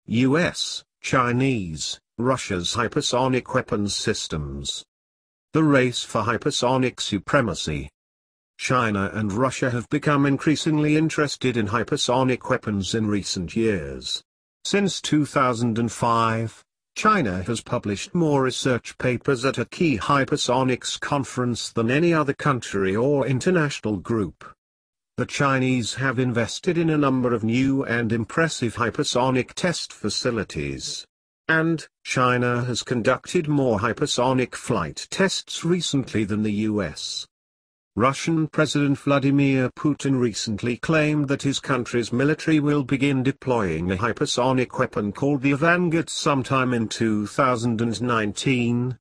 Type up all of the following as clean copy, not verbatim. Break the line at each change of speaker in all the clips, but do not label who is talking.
US, Chinese, Russia's hypersonic weapons systems. The race for hypersonic supremacy. China and Russia have become increasingly interested in hypersonic weapons in recent years. Since 2005, China has published more research papers at a key hypersonics conference than any other country or international group. The Chinese have invested in a number of new and impressive hypersonic test facilities. And, China has conducted more hypersonic flight tests recently than the US. Russian President Vladimir Putin recently claimed that his country's military will begin deploying a hypersonic weapon called the Avangard sometime in 2019.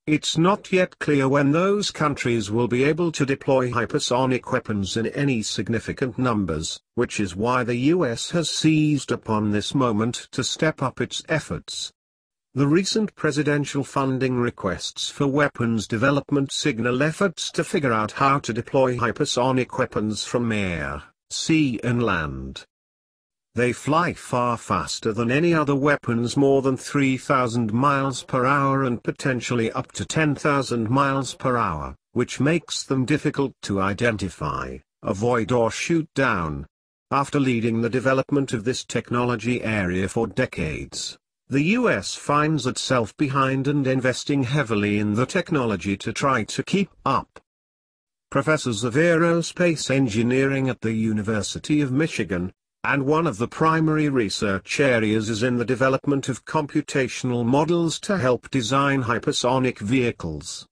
It's not yet clear when those countries will be able to deploy hypersonic weapons in any significant numbers, which is why the US has seized upon this moment to step up its efforts. The recent presidential funding requests for weapons development signal efforts to figure out how to deploy hypersonic weapons from air, sea and land. They fly far faster than any other weapons, more than 3,000 miles per hour and potentially up to 10,000 miles per hour, which makes them difficult to identify, avoid or shoot down. After leading the development of this technology area for decades, the US finds itself behind and investing heavily in the technology to try to keep up. Professors of aerospace engineering at the University of Michigan, and one of the primary research areas is in the development of computational models to help design hypersonic vehicles.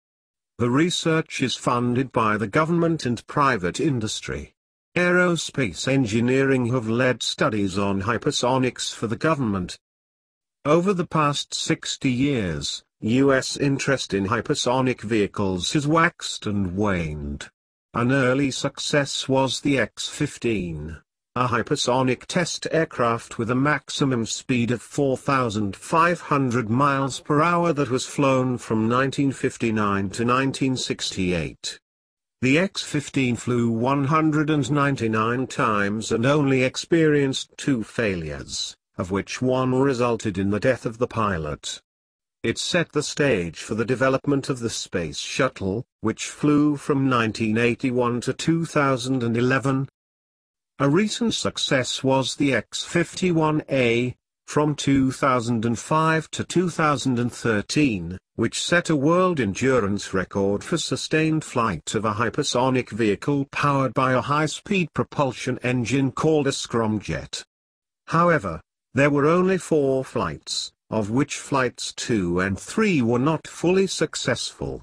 The research is funded by the government and private industry. Aerospace engineering have led studies on hypersonics for the government. Over the past 60 years, US interest in hypersonic vehicles has waxed and waned. An early success was the X-15, a hypersonic test aircraft with a maximum speed of 4,500 miles per hour that was flown from 1959 to 1968. The X-15 flew 199 times and only experienced 2 failures, of which one resulted in the death of the pilot. It set the stage for the development of the Space Shuttle, which flew from 1981 to 2011. A recent success was the X-51A, from 2005 to 2013, which set a world endurance record for sustained flight of a hypersonic vehicle powered by a high-speed propulsion engine called a scramjet. However, there were only 4 flights, of which flights 2 and 3 were not fully successful.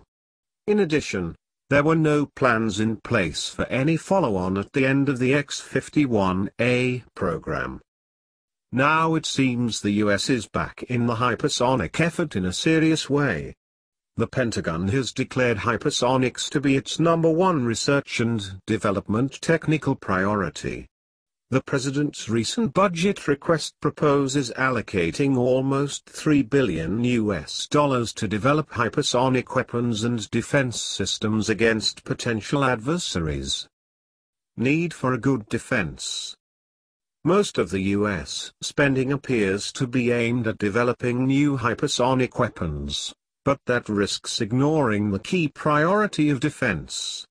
In addition, there were no plans in place for any follow-on at the end of the X-51A program. Now it seems the US is back in the hypersonic effort in a serious way. The Pentagon has declared hypersonics to be its #1 research and development technical priority. The President's recent budget request proposes allocating almost $3 billion to develop hypersonic weapons and defense systems against potential adversaries. Need for a good defense. Most of the US spending appears to be aimed at developing new hypersonic weapons, but that risks ignoring the key priority of defense.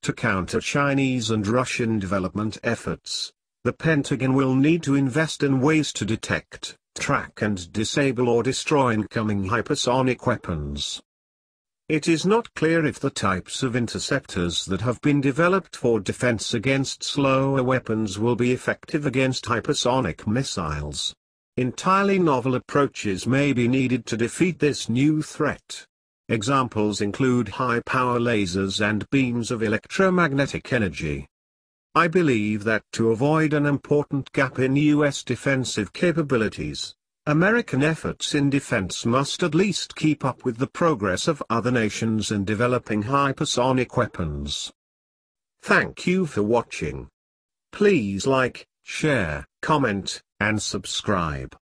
To counter Chinese and Russian development efforts, the Pentagon will need to invest in ways to detect, track and disable or destroy incoming hypersonic weapons. It is not clear if the types of interceptors that have been developed for defense against slower weapons will be effective against hypersonic missiles. Entirely novel approaches may be needed to defeat this new threat. Examples include high-power lasers and beams of electromagnetic energy. I believe that to avoid an important gap in US defensive capabilities, American efforts in defense must at least keep up with the progress of other nations in developing hypersonic weapons. Thank you for watching. Please like, share, comment, and subscribe.